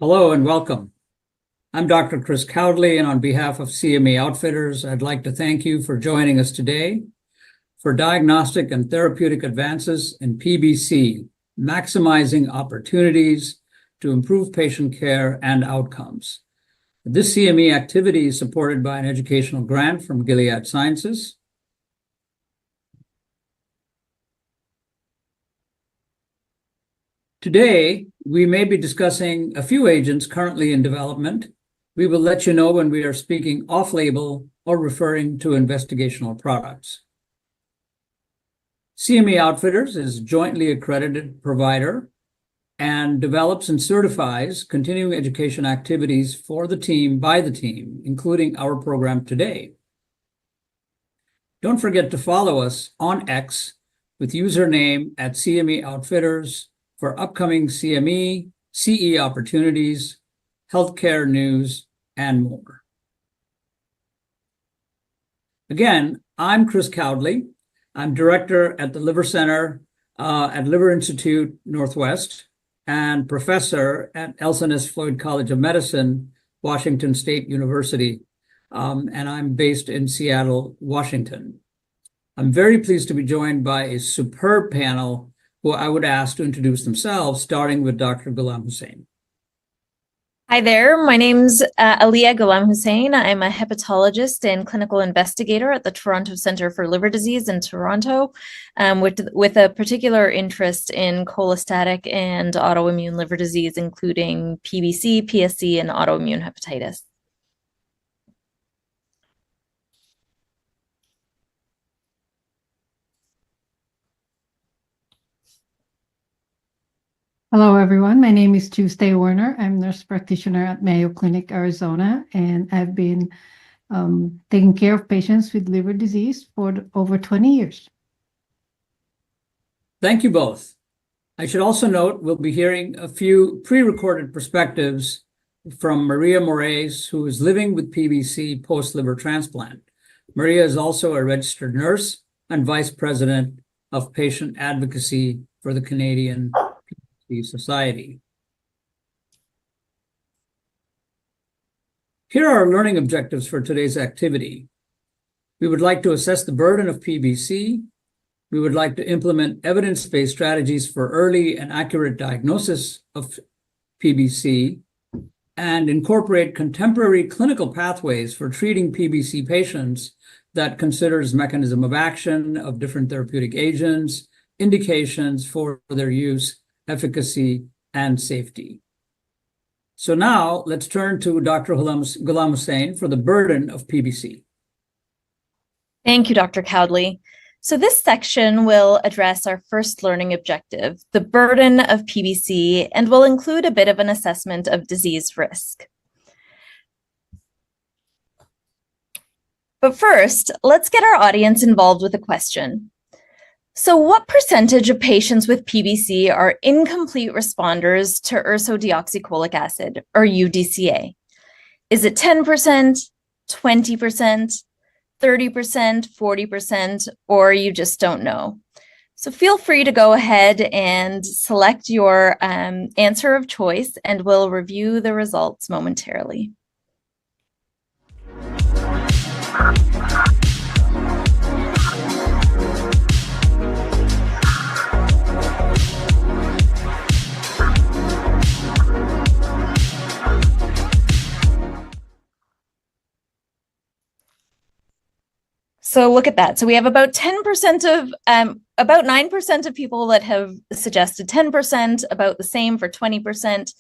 Hello and welcome. I'm Dr. Chris Cowdley, and on behalf of CME Outfitters, I'd like to thank you for joining us today for Diagnostic and Therapeutic Advances in PBC, Maximizing Opportunities to Improve Patient Care and Outcomes. This CME activity is supported by an educational grant from Gilead Sciences. Today, we may be discussing a few agents currently in development. We will let you know when we are speaking off-label or referring to investigational products. CME Outfitters is a jointly accredited provider and develops and certifies continuing education activities for the team, by the team, including our program today. Don't forget to follow us on X with username @CME Outfitters for upcoming CME, CE opportunities, healthcare news, and more. Again, I'm Chris Cowdley. I'm director at the Liver Center at Liver Institute Northwest and professor at Elson S. Floyd College of Medicine, Washington State University, and I'm based in Seattle, Washington. I'm very pleased to be joined by a superb panel who I would ask to introduce themselves, starting with Dr. Ghulam Hussain. Hi there, my name's Aliyah Ghulam Hussain. I'm a hepatologist and clinical investigator at the Toronto Centre for Liver Disease in Toronto, with a particular interest in cholestatic and autoimmune liver disease, including PBC, PSC, and autoimmune hepatitis. Hello, everyone. My name is Tuesday Werner. I'm a nurse practitioner at Mayo Clinic, Arizona, and I've been taking care of patients with liver disease for over 20 years. Thank you both. I should also note we'll be hearing a few pre-recorded perspectives from Maria Moraes, who is living with PBC post-liver transplant. Maria is also a registered nurse and vice president of patient advocacy for the Canadian Society. Here are our learning objectives for today's activity. We would like to assess the burden of PBC. We would like to implement evidence-based strategies for early and accurate diagnosis of PBC and incorporate contemporary clinical pathways for treating PBC patients that considers mechanism of action of different therapeutic agents, indications for their use, efficacy, and safety. So now let's turn to Dr. Ghulam Hussain for the burden of PBC. Thank you, Dr. Cowdley. So this section will address our first learning objective, the burden of PBC, and will include a bit of an assessment of disease risk. But first, let's get our audience involved with a question. So what percentage of patients with PBC are incomplete responders to ursodeoxycholic acid, or UDCA? Is it 10%, 20%, 30%, 40%, or you just don't know? So feel free to go ahead and select your answer of choice, and we'll review the results momentarily. So look at that. So we have about 10% of, about 9% of people that have suggested 10%, about the same for 20%,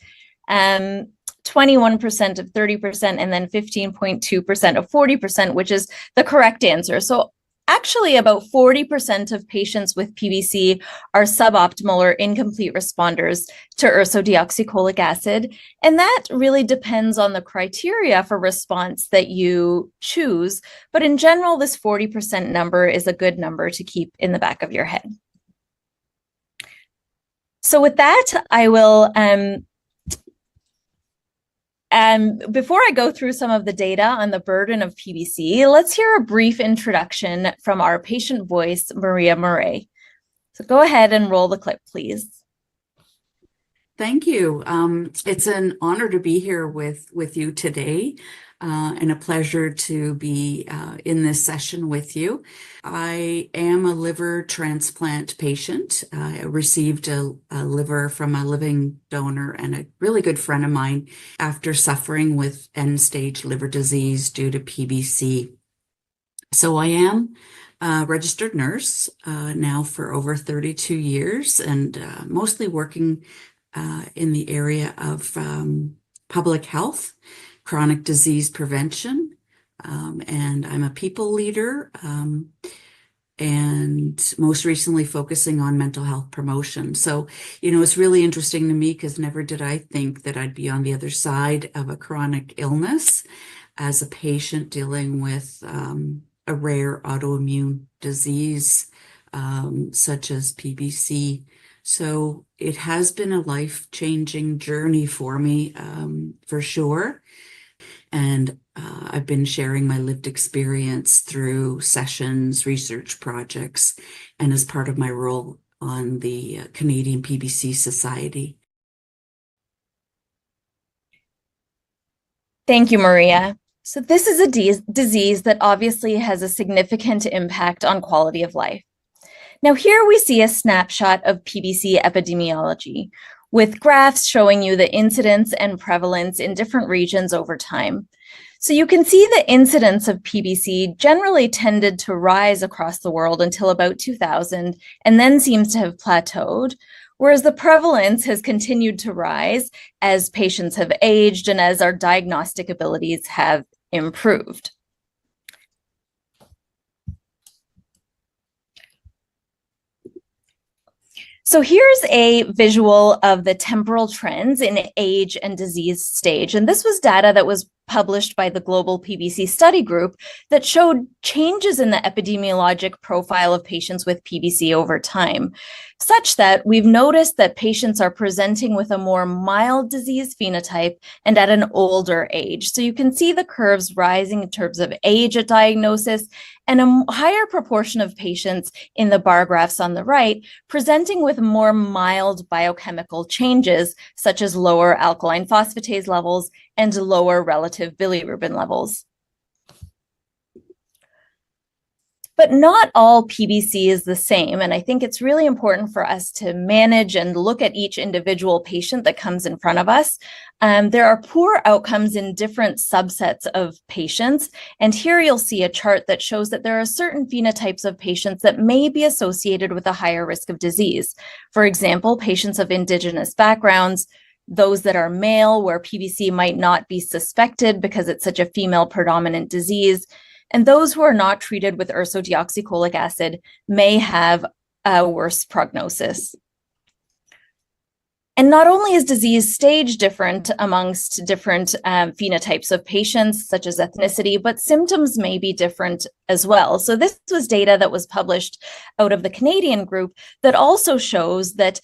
21% of 30%, and then 15.2% of 40%, which is the correct answer. So actually about 40% of patients with PBC are suboptimal or incomplete responders to ursodeoxycholic acid. And that really depends on the criteria for response that you choose. But in general, this 40% number is a good number to keep in the back of your head. So with that, I will before I go through some of the data on the burden of PBC, let's hear a brief introduction from our patient voice, Maria Moraes. So go ahead and roll the clip, please. Thank you. It's an honor to be here with you today, and a pleasure to be in this session with you. I am a liver transplant patient. I received a liver from a living donor and a really good friend of mine after suffering with end-stage liver disease due to PBC. So I am a registered nurse now for over 32 years, and mostly working in the area of public health, chronic disease prevention, and I'm a people leader, and most recently focusing on mental health promotion. So, it's really interesting to me because never did I think that I'd be on the other side of a chronic illness as a patient dealing with a rare autoimmune disease such as PBC. So it has been a life-changing journey for me, for sure. And I've been sharing my lived experience through sessions, research projects, and as part of my role on the Canadian PBC Society. Thank you, Maria. So this is a disease that obviously has a significant impact on quality of life. Now here we see a snapshot of PBC epidemiology with graphs showing you the incidence and prevalence in different regions over time. So you can see the incidence of PBC generally tended to rise across the world until about 2000 and then seems to have plateaued, whereas the prevalence has continued to rise as patients have aged and as our diagnostic abilities have improved. So here's a visual of the temporal trends in age and disease stage. And this was data that was published by the Global PBC Study Group that showed changes in the epidemiologic profile of patients with PBC over time, such that we've noticed that patients are presenting with a more mild disease phenotype and at an older age. So you can see the curves rising in terms of age at diagnosis, and a higher proportion of patients in the bar graphs on the right presenting with more mild biochemical changes, such as lower alkaline phosphatase levels and lower relative bilirubin levels. But not all PBC is the same, and I think it's really important for us to manage and look at each individual patient that comes in front of us. There are poor outcomes in different subsets of patients, and here you'll see a chart that shows that there are certain phenotypes of patients that may be associated with a higher risk of disease. For example, patients of Indigenous backgrounds, those that are male, where PBC might not be suspected because it's such a female predominant disease, and those who are not treated with ursodeoxycholic acid may have a worse prognosis. And not only is disease stage different amongst different phenotypes of patients, such as ethnicity, but symptoms may be different as well. So this was data that was published out of the Canadian group that also shows that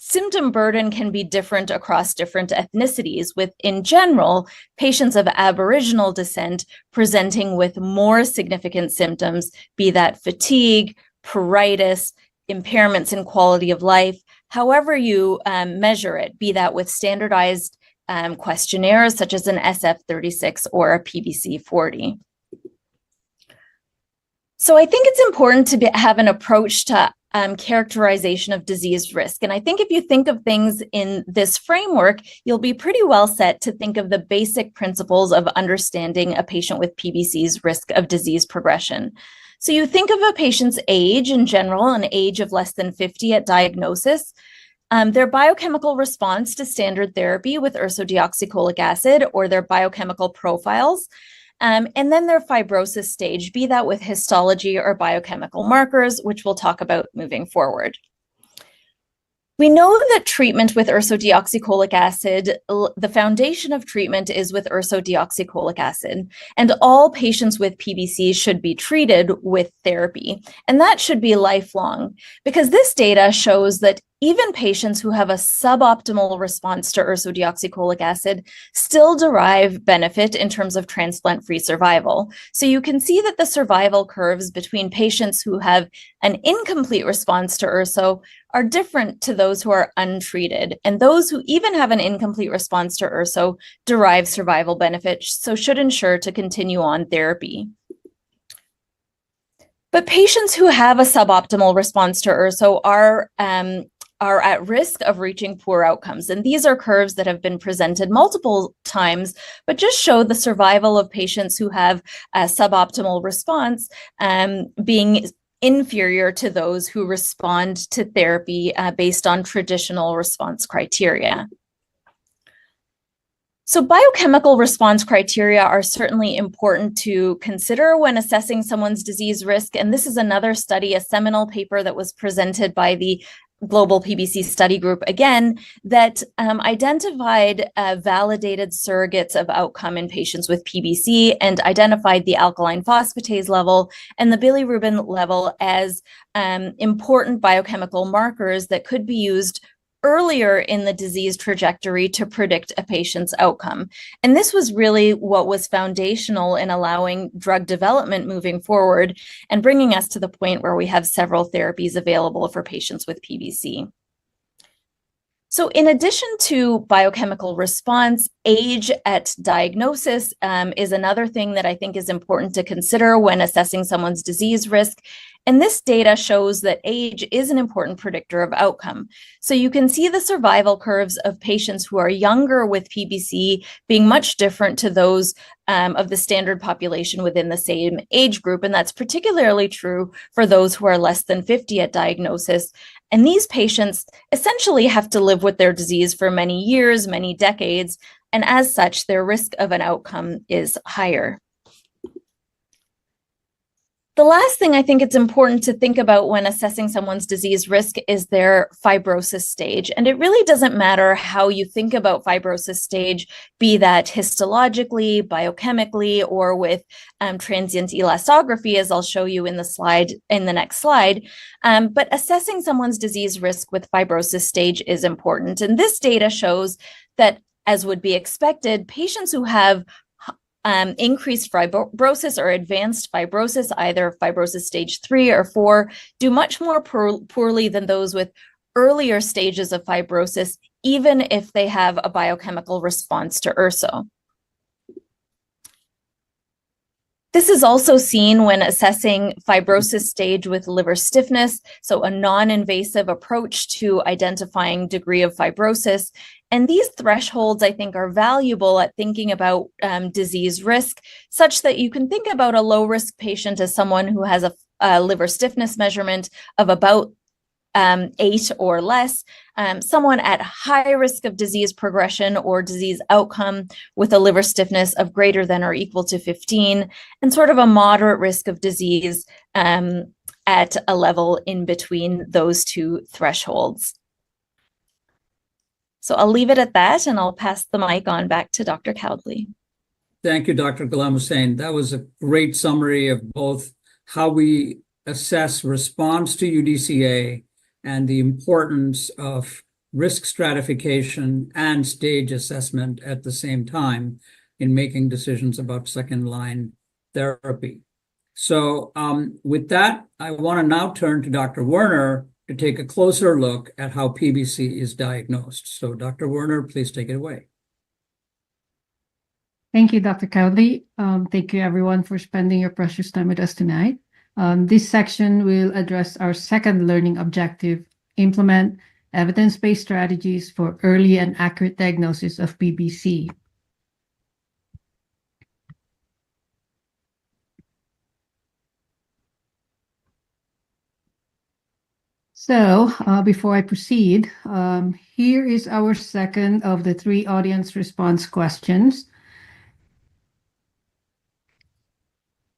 symptom burden can be different across different ethnicities, with, in general, patients of Aboriginal descent presenting with more significant symptoms, be that fatigue, pruritus, impairments in quality of life, however you measure it, be that with standardized questionnaires such as an SF-36 or a PBC-40. So I think it's important to have an approach to characterization of disease risk. And I think if you think of things in this framework, you'll be pretty well set to think of the basic principles of understanding a patient with PBC's risk of disease progression. So you think of a patient's age in general, an age of less than 50 at diagnosis, their biochemical response to standard therapy with ursodeoxycholic acid or their biochemical profiles, and then their fibrosis stage, be that with histology or biochemical markers, which we'll talk about moving forward. We know that treatment with ursodeoxycholic acid, the foundation of treatment is with ursodeoxycholic acid, and all patients with PBC should be treated with therapy. And that should be lifelong, because this data shows that even patients who have a suboptimal response to ursodeoxycholic acid still derive benefit in terms of transplant-free survival. So you can see that the survival curves between patients who have an incomplete response to urso are different to those who are untreated. And those who even have an incomplete response to urso derive survival benefit, so should ensure to continue on therapy. But patients who have a suboptimal response to urso are at risk of reaching poor outcomes. And these are curves that have been presented multiple times, but just show the survival of patients who have a suboptimal response being inferior to those who respond to therapy based on traditional response criteria. So biochemical response criteria are certainly important to consider when assessing someone's disease risk. And this is another study, a seminal paper that was presented by the Global PBC Study Group, again, that identified validated surrogates of outcome in patients with PBC and identified the alkaline phosphatase level and the bilirubin level as important biochemical markers that could be used earlier in the disease trajectory to predict a patient's outcome. And this was really what was foundational in allowing drug development moving forward and bringing us to the point where we have several therapies available for patients with PBC. So in addition to biochemical response, age at diagnosis is another thing that I think is important to consider when assessing someone's disease risk. And this data shows that age is an important predictor of outcome. So you can see the survival curves of patients who are younger with PBC being much different to those of the standard population within the same age group. And that's particularly true for those who are less than 50 at diagnosis. And these patients essentially have to live with their disease for many years, many decades, and as such, their risk of an outcome is higher. The last thing I think it's important to think about when assessing someone's disease risk is their fibrosis stage. And it really doesn't matter how you think about fibrosis stage, be that histologically, biochemically, or with transient elastography, as I'll show you in the next slide. But assessing someone's disease risk with fibrosis stage is important. And this data shows that, as would be expected, patients who have increased fibrosis or advanced fibrosis, either fibrosis stage 3 or 4, do much more poorly than those with earlier stages of fibrosis, even if they have a biochemical response to urso. This is also seen when assessing fibrosis stage with liver stiffness, so a non-invasive approach to identifying degree of fibrosis. And these thresholds, I think, are valuable at thinking about disease risk, such that you can think about a low-risk patient as someone who has a liver stiffness measurement of about 8 or less, someone at high risk of disease progression or disease outcome with a liver stiffness of greater than or equal to 15, and sort of a moderate risk of disease at a level in between those two thresholds. So I'll leave it at that, and I'll pass the mic on back to Dr. Cowdley. Thank you, Dr. Ghulam-Hussain. That was a great summary of both how we assess response to UDCA and the importance of risk stratification and stage assessment at the same time in making decisions about second-line therapy. So with that, I want to now turn to Dr. Werner to take a closer look at how PBC is diagnosed. So Dr. Werner, please take it away. Thank you, Dr. Cowdley. Thank you, everyone, for spending your precious time with us tonight. This section will address our second learning objective: implement evidence-based strategies for early and accurate diagnosis of PBC. So before I proceed, here is our second of the 3 audience response questions.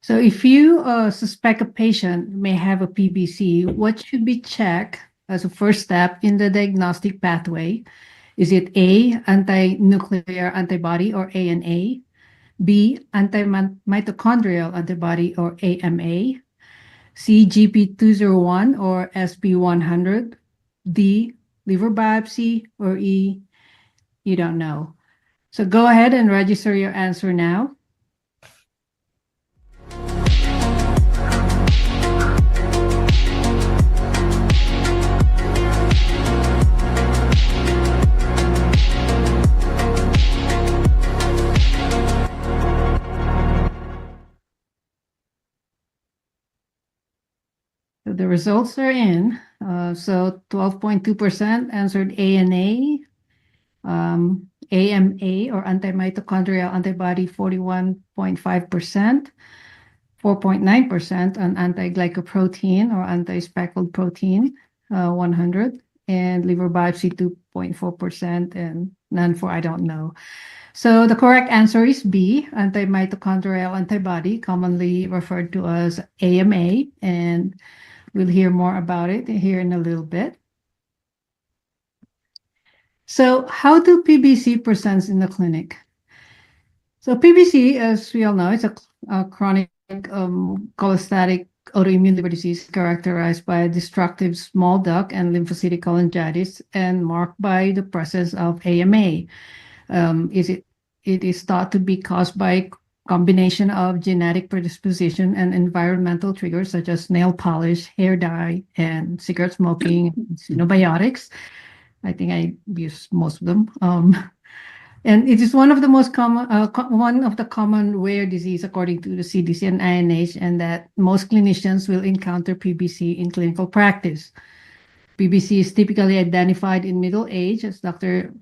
So if you suspect a patient may have a PBC, what should be checked as a first step in the diagnostic pathway? Is it A, anti-nuclear antibody or ANA, B, anti-mitochondrial antibody or AMA, C, GP201 or SP100, D, liver biopsy, or E, you don't know. So go ahead and register your answer now. So the results are in. So 12.2% answered A and A. AMA, or anti-mitochondrial antibody, 41.5%. 4.9% on anti-glycoprotein or anti-speckled protein, 100, and liver biopsy 2.4%, and none for I don't know. So the correct answer is B, anti-mitochondrial antibody, commonly referred to as AMA, and we'll hear more about it here in a little bit. So how do PBC presents in the clinic? So PBC, as we all know, is a chronic cholestatic autoimmune liver disease characterized by destructive small duct and lymphocytic cholangitis and marked by the presence of AMA. It is thought to be caused by a combination of genetic predisposition and environmental triggers such as nail polish, hair dye, and cigarette smoking, xenobiotics. I think I use most of them. And it is one of the most common, one of the common rare disease according to the CDC and INH, and that most clinicians will encounter PBC in clinical practice. PBC is typically identified in middle age, as Dr.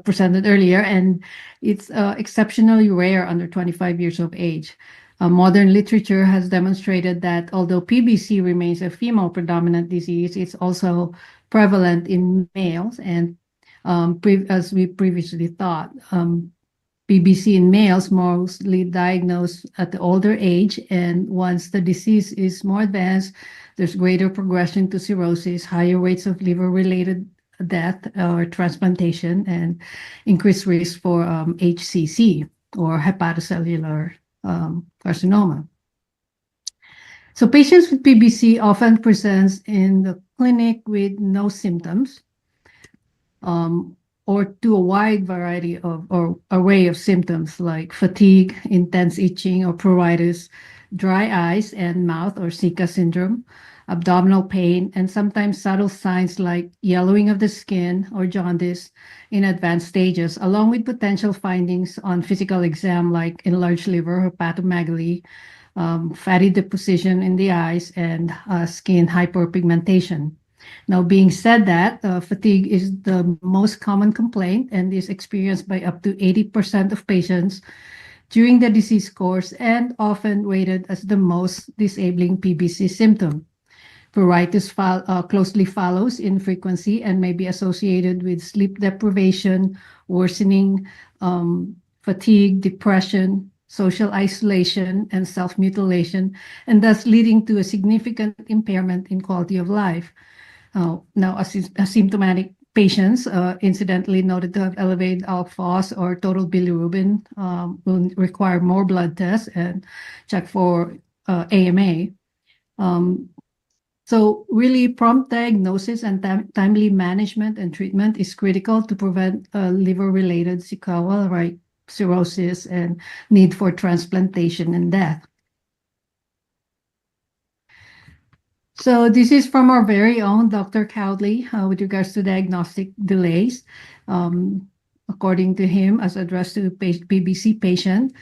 Presented earlier, and it's exceptionally rare under 25 years of age. Modern literature has demonstrated that although PBC remains a female predominant disease, it's also prevalent in males, and as we previously thought, PBC in males mostly diagnosed at the older age, and once the disease is more advanced, there's greater progression to cirrhosis, higher rates of liver-related death or transplantation, and increased risk for HCC or hepatocellular carcinoma. So patients with PBC often presents in the clinic with no symptoms, or to a wide variety of or array of symptoms like fatigue, intense itching or pruritus, dry eyes and mouth or Zika syndrome, abdominal pain, and sometimes subtle signs like yellowing of the skin or jaundice in advanced stages, along with potential findings on physical exam like enlarged liver, hepatomegaly, fatty deposition in the eyes, and skin hyperpigmentation. Now, being said that, fatigue is the most common complaint and is experienced by up to 80% of patients during the disease course and often rated as the most disabling PBC symptom. Pruritus closely follows in frequency and may be associated with sleep deprivation, worsening, fatigue, depression, social isolation, and self-mutilation, and thus leading to a significant impairment in quality of life. Now, asymptomatic patients, incidentally noted to have elevated alk-Phos or total bilirubin, will require more blood tests and check for AMA. So really prompt diagnosis and timely management and treatment is critical to prevent liver-related sequelae like cirrhosis and need for transplantation and death. So this is from our very own Dr. Cowley with regards to diagnostic delays. According to him, as addressed to PBC patient,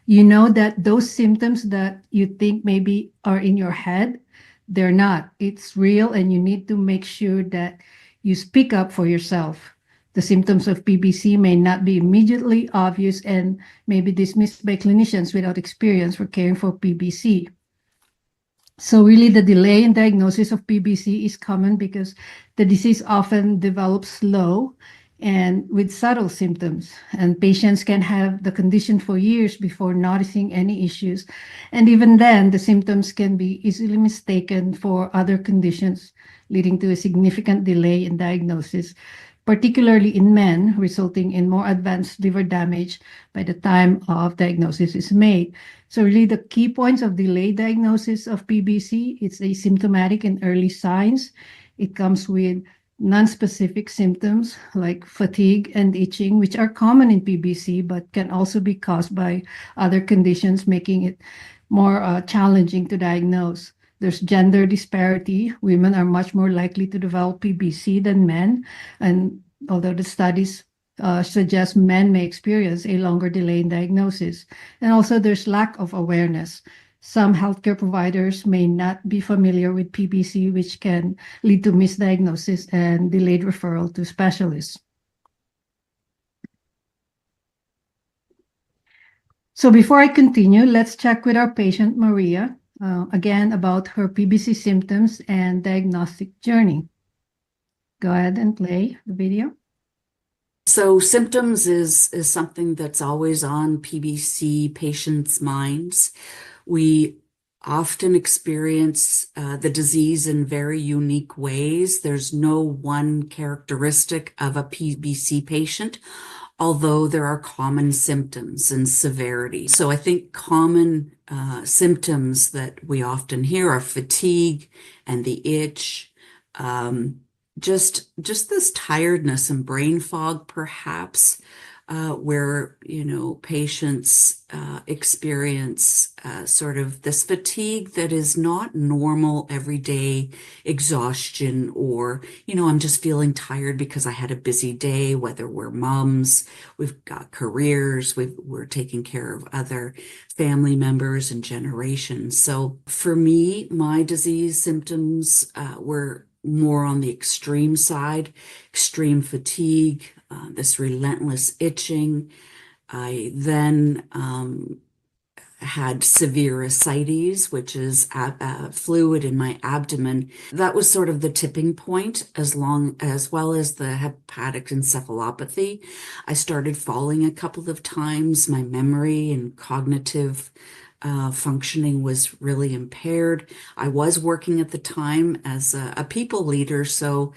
you know that those symptoms that you think maybe are in your head, they're not. It's real, and you need to make sure that you speak up for yourself. The symptoms of PBC may not be immediately obvious and may be dismissed by clinicians without experience for caring for PBC. So really the delay in diagnosis of PBC is common because the disease often develops slow and with subtle symptoms, and patients can have the condition for years before noticing any issues. And even then, the symptoms can be easily mistaken for other conditions, leading to a significant delay in diagnosis, particularly in men, resulting in more advanced liver damage by the time of diagnosis is made. So really the key points of delayed diagnosis of PBC, it's asymptomatic and early signs. It comes with non-specific symptoms like fatigue and itching, which are common in PBC, but can also be caused by other conditions, making it more challenging to diagnose. There's gender disparity. Women are much more likely to develop PBC than men. And although the studies suggest men may experience a longer delay in diagnosis. And also there's lack of awareness. Some healthcare providers may not be familiar with PBC, which can lead to misdiagnosis and delayed referral to specialists. So before I continue, let's check with our patient, Maria, again about her PBC symptoms and diagnostic journey. Go ahead and play the video. So symptoms is something that's always on PBC patients' minds. We often experience the disease in very unique ways. There's no one characteristic of a PBC patient, although there are common symptoms and severity. So I think common symptoms that we often hear are fatigue and the itch, just this tiredness and brain fog, perhaps, where, patients experience sort of this fatigue that is not normal everyday exhaustion, or, I'm just feeling tired because I had a busy day, whether we're moms, we've got careers, we're taking care of other family members and generations. So for me, my disease symptoms were more on the extreme side, extreme fatigue, this relentless itching. I then had severe ascites, which is fluid in my abdomen. That was sort of the tipping point, as well as the hepatic encephalopathy. I started falling a couple of times. My memory and cognitive functioning was really impaired. I was working at the time as a people leader, so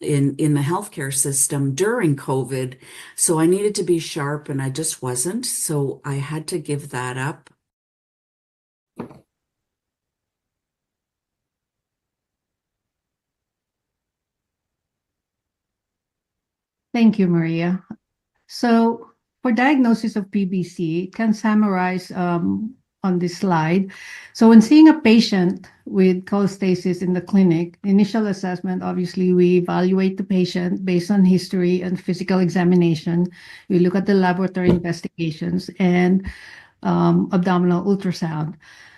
in the healthcare system during COVID, so I needed to be sharp, and I just wasn't. So I had to give that up. Thank you, Maria. So for diagnosis of PBC, it can summarize on this slide. So when seeing a patient with cholestasis in the clinic, initial assessment, obviously we evaluate the patient based on history and physical examination. We look at the laboratory investigations and abdominal ultrasound.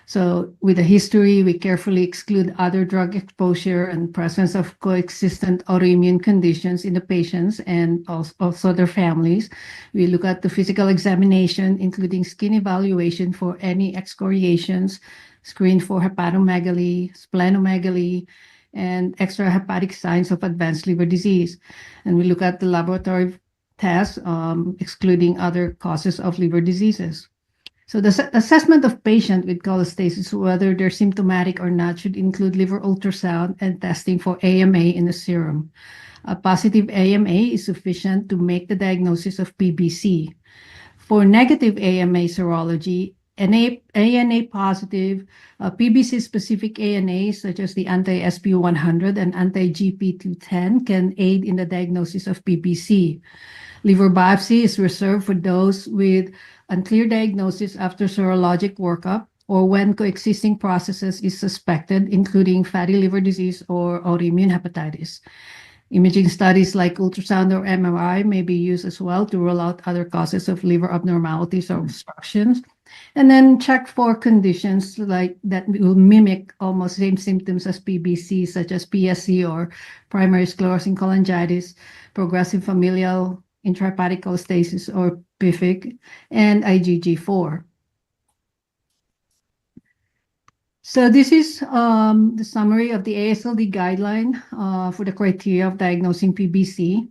So with the history, we carefully exclude other drug exposure and presence of coexistent autoimmune conditions in the patients and also their families. We look at the physical examination, including skin evaluation for any excoriations, screen for hepatomegaly, splenomegaly, and extrahepatic signs of advanced liver disease. And we look at the laboratory tests, excluding other causes of liver diseases. So the assessment of patient with cholestasis, whether they're symptomatic or not, should include liver ultrasound and testing for AMA in the serum. A positive AMA is sufficient to make the diagnosis of PBC. For negative AMA serology, ANA positive, PBC-specific ANAs such as the anti-SP100 and anti-GP210 can aid in the diagnosis of PBC. Liver biopsy is reserved for those with unclear diagnosis after serologic workup or when coexisting processes is suspected, including fatty liver disease or autoimmune hepatitis. Imaging studies like ultrasound or MRI may be used as well to rule out other causes of liver abnormalities or obstructions. And then check for conditions like that will mimic almost same symptoms as PBC, such as PSC or primary sclerosing cholangitis, progressive familial intrahepatic cholestasis or PFIC, and IgG4. So this is the summary of the AASLD guideline for the criteria of diagnosing PBC.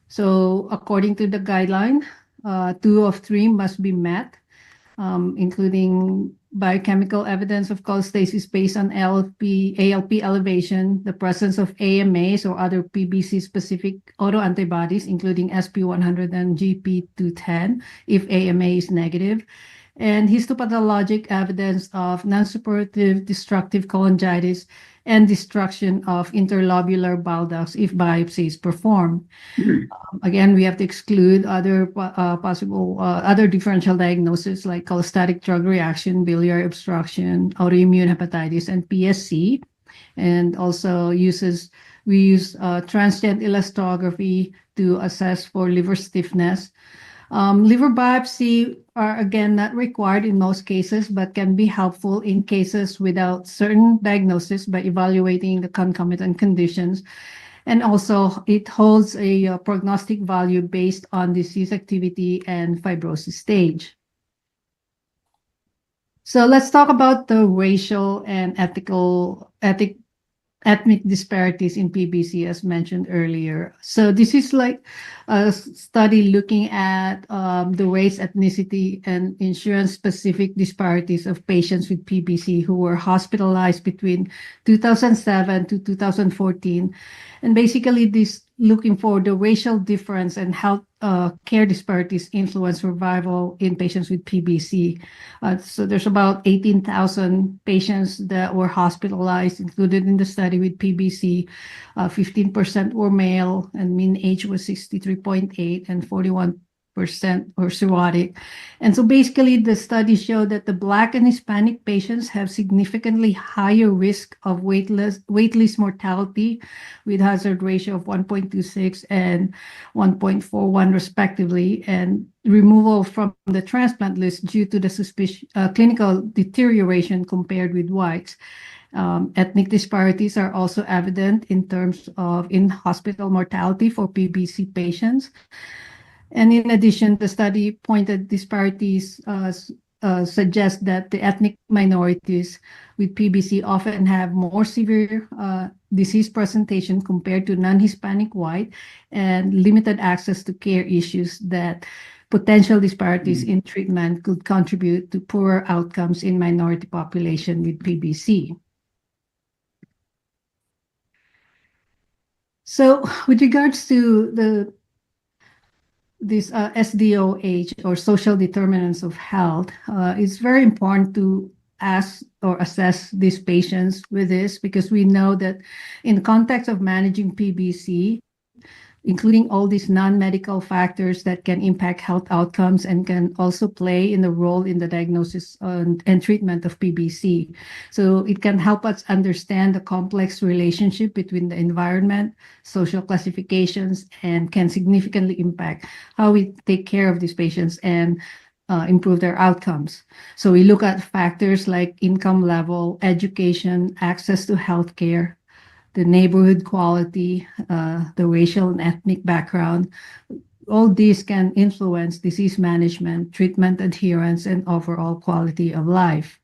So according to the guideline, 2 of 3 must be met, including biochemical evidence of cholestasis based on ALP elevation, the presence of AMAs or other PBC-specific autoantibodies, including SP100 and GP210, if AMA is negative, and histopathologic evidence of non-suppurative destructive cholangitis and destruction of interlobular bile ducts if biopsy is performed. Again, we have to exclude other possible other differential diagnoses like cholestatic drug reaction, biliary obstruction, autoimmune hepatitis, and PSC. And also we use transient elastography to assess for liver stiffness. Liver biopsy are again not required in most cases, but can be helpful in cases without certain diagnosis by evaluating the concomitant conditions. And also it holds a prognostic value based on disease activity and fibrosis stage. So let's talk about the racial and ethnic disparities in PBC, as mentioned earlier. So this is like a study looking at the race, ethnicity, and insurance-specific disparities of patients with PBC who were hospitalized between 2007 to 2014. And basically, this looking for the racial difference and health care disparities influence survival in patients with PBC. So there's about 18,000 patients that were hospitalized, included in the study with PBC. 15% were male, and mean age was 63.8, and 41% were cirrhotic. And so basically the study showed that the Black and Hispanic patients have significantly higher risk of waitlist mortality with hazard ratio of 1.26 and 1.41 respectively, and removal from the transplant list due to the clinical deterioration compared with whites. Ethnic disparities are also evident in terms of in-hospital mortality for PBC patients. And in addition, the study pointed disparities suggest that the ethnic minorities with PBC often have more severe disease presentation compared to non-Hispanic white, and limited access to care issues that potential disparities in treatment could contribute to poorer outcomes in minority population with PBC. So with regards to this SDOH, or social determinants of health, it's very important to ask or assess these patients with this, because we know that in the context of managing PBC, including all these non-medical factors that can impact health outcomes and can also play in the role in the diagnosis and treatment of PBC. So it can help us understand the complex relationship between the environment, social classifications, and can significantly impact how we take care of these patients and improve their outcomes. So we look at factors like income level, education, access to healthcare, the neighborhood quality, the racial and ethnic background. All these can influence disease management, treatment adherence, and overall quality of life.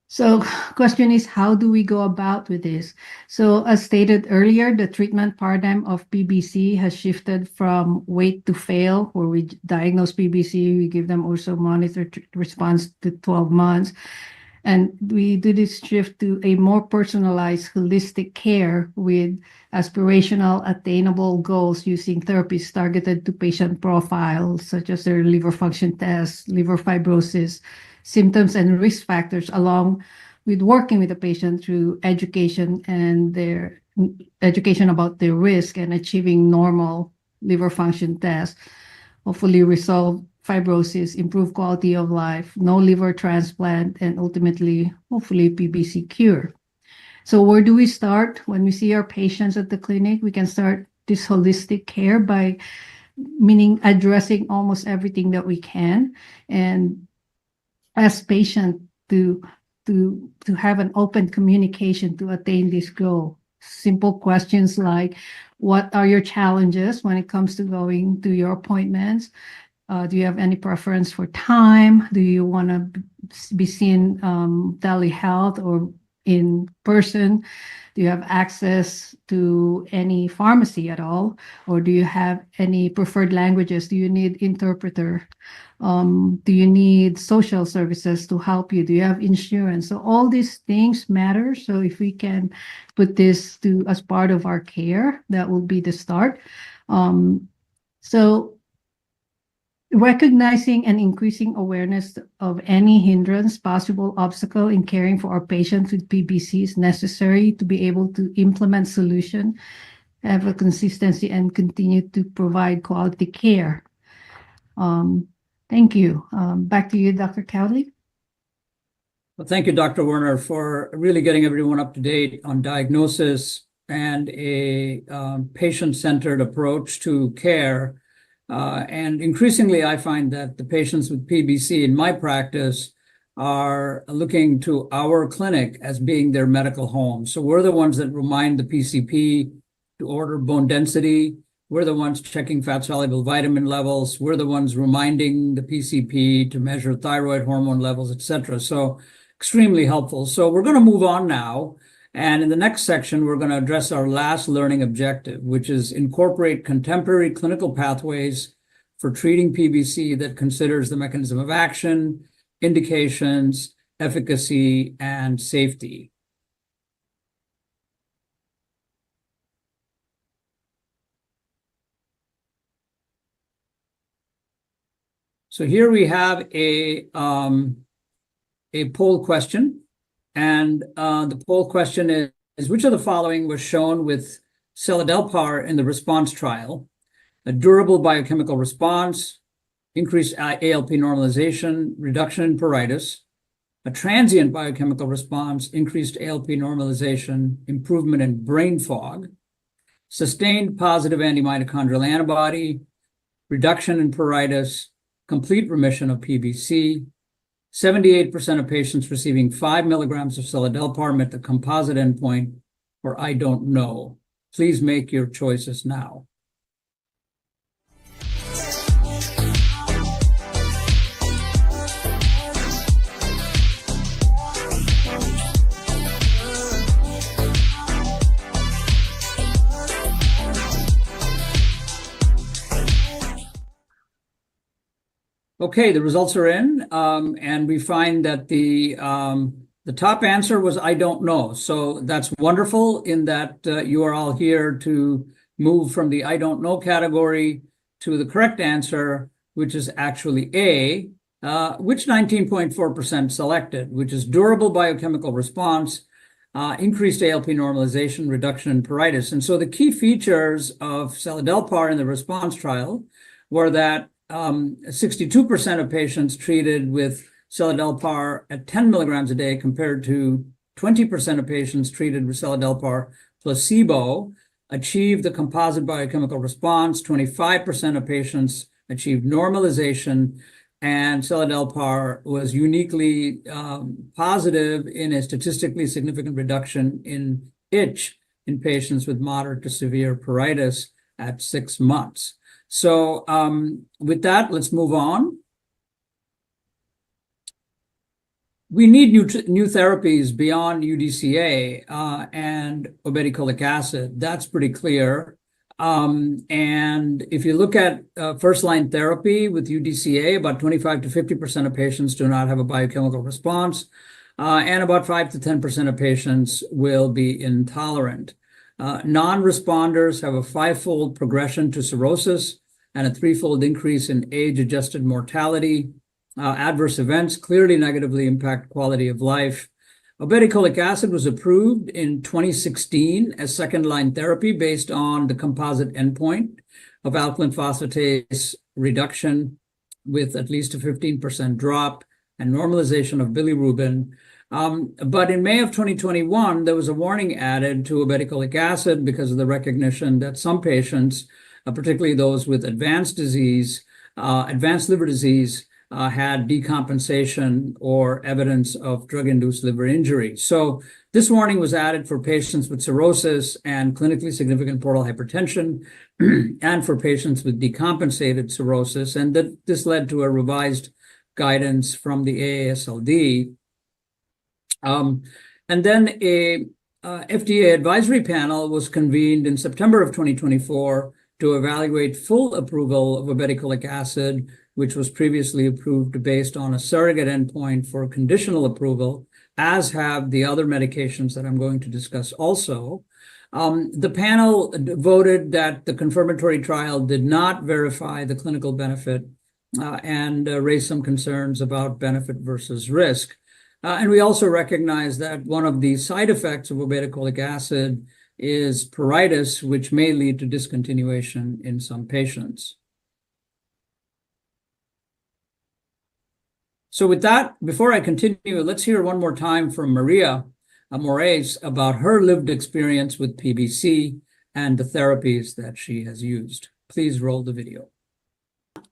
So question is, how do we go about with this? So as stated earlier, the treatment paradigm of PBC has shifted from wait to fail, where we diagnose PBC, we give them also monitor response to 12 months. And we do this shift to a more personalized, holistic care with aspirational, attainable goals using therapies targeted to patient profiles, such as their liver function tests, liver fibrosis, symptoms and risk factors, along with working with the patient through education and their education about their risk and achieving normal liver function tests, hopefully resolve fibrosis, improve quality of life, no liver transplant, and ultimately, hopefully, PBC cure. So where do we start? When we see our patients at the clinic, we can start this holistic care by meaning addressing almost everything that we can, and ask patient to have an open communication to attain this goal. Simple questions like, what are your challenges when it comes to going to your appointments? Do you have any preference for time? Do you want to be seen telehealth or in person? Do you have access to any pharmacy at all? Or do you have any preferred languages? Do you need interpreter? Do you need social services to help you? Do you have insurance? So all these things matter. So if we can put this as part of our care, that will be the start. So recognizing and increasing awareness of any hindrance, possible obstacle in caring for our patients with PBC is necessary to be able to implement solution, have a consistency, and continue to provide quality care. Thank you. Back to you, Dr. Cowley. Well, thank you, Dr. Werner, for really getting everyone up to date on diagnosis and a patient-centered approach to care. And increasingly, I find that the patients with PBC in my practice are looking to our clinic as being their medical home. So we're the ones that remind the PCP to order bone density. We're the ones checking fat-soluble vitamin levels. We're the ones reminding the PCP to measure thyroid hormone levels, et cetera. So extremely helpful. So we're going to move on now. And in the next section, we're going to address our last learning objective, which is incorporate contemporary clinical pathways for treating PBC that considers the mechanism of action, indications, efficacy, and safety. So here we have a poll question. And the poll question is, which of the following was shown with seladelpar in the response trial? A durable biochemical response, increased ALP normalization, reduction in pruritus, a transient biochemical response, increased ALP normalization, improvement in brain fog, sustained positive antimitochondrial antibody, reduction in pruritus, complete remission of PBC. 78% of patients receiving 5 milligrams of seladelpar met the composite endpoint, or I don't know. Please make your choices now. Okay, the results are in, and we find that the top answer was I don't know. So that's wonderful in that you are all here to move from the I don't know category to the correct answer, which is actually A, which 19.4% selected, which is durable biochemical response, increased ALP normalization, reduction in pruritus. And so the key features of seladelpar in the response trial were that 62% of patients treated with seladelpar at 10 milligrams a day compared to 20% of patients treated with seladelpar placebo achieved the composite biochemical response. 25% of patients achieved normalization, and seladelpar was uniquely positive in a statistically significant reduction in itch in patients with moderate to severe pruritus at 6 months. So with that, let's move on. We need new therapies beyond UDCA and obeticholic acid. That's pretty clear. And if you look at first-line therapy with UDCA, about 25 to 50% of patients do not have a biochemical response, and about 5 to 10% of patients will be intolerant. Non-responders have a 5-fold progression to cirrhosis and a 3-fold increase in age-adjusted mortality. Adverse events clearly negatively impact quality of life. Obeticholic acid was approved in 2016 as second-line therapy based on the composite endpoint of alkaline phosphatase reduction with at least a 15% drop and normalization of bilirubin. But in May of 2021, there was a warning added to obeticholic acid because of the recognition that some patients, particularly those with advanced disease, advanced liver disease, had decompensation or evidence of drug-induced liver injury. So this warning was added for patients with cirrhosis and clinically significant portal hypertension and for patients with decompensated cirrhosis. And that this led to a revised guidance from the AASLD. And then a FDA advisory panel was convened in September of 2024 to evaluate full approval of obeticholic acid, which was previously approved based on a surrogate endpoint for conditional approval, as have the other medications that I'm going to discuss also. The panel voted that the confirmatory trial did not verify the clinical benefit and raised some concerns about benefit versus risk. And we also recognize that one of the side effects of obeticholic acid is pruritus, which may lead to discontinuation in some patients. So with that, before I continue, let's hear one more time from Maria Moraes about her lived experience with PBC and the therapies that she has used. Please roll the video.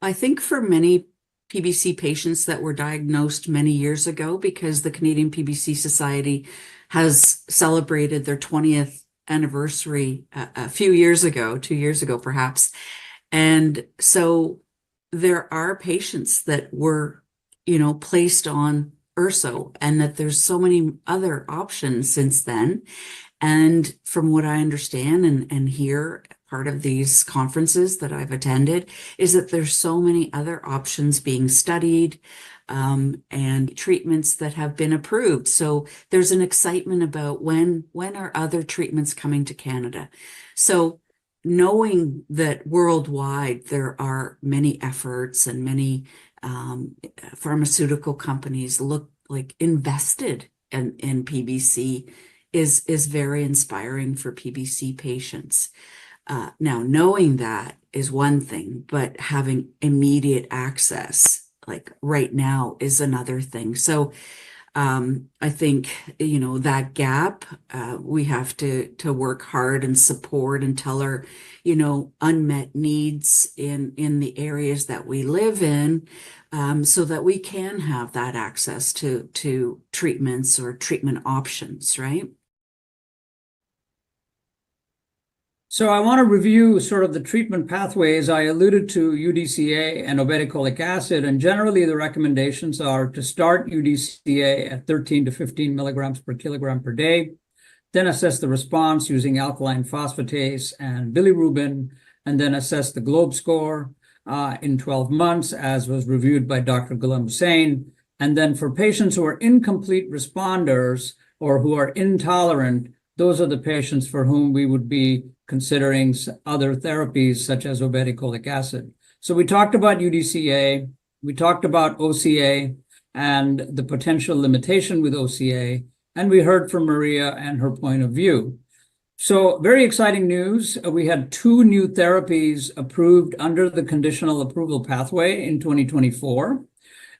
I think for many PBC patients that were diagnosed many years ago, because the Canadian PBC Society has celebrated their 20th anniversary a few years ago, 2 years ago perhaps. And so there are patients that were, placed on URSO, and that there's so many other options since then. And from what I understand and hear, part of these conferences that I've attended is that there's so many other options being studied, and treatments that have been approved. So there's an excitement about when are other treatments coming to Canada. So knowing that worldwide there are many efforts and many pharmaceutical companies invested in PBC is very inspiring for PBC patients. Now, knowing that is one thing, but having immediate access, like right now, is another thing. So I think, that gap, we have to work hard and support and tell our, unmet needs in the areas that we live in, so that we can have that access to treatments or treatment options, right? So I want to review sort of the treatment pathways. I alluded to UDCA and obeticholic acid, and generally the recommendations are to start UDCA at 13 to 15 milligrams per kilogram per day, then assess the response using alkaline phosphatase and bilirubin, and then assess the GLOBE score in 12 months, as was reviewed by Dr. Ghulam Hussain. And then for patients who are incomplete responders or who are intolerant, those are the patients for whom we would be considering other therapies such as obeticholic acid. So we talked about UDCA, we talked about OCA and the potential limitation with OCA, and we heard from Maria and her point of view. So very exciting news. We had 2 new therapies approved under the conditional approval pathway in 2024.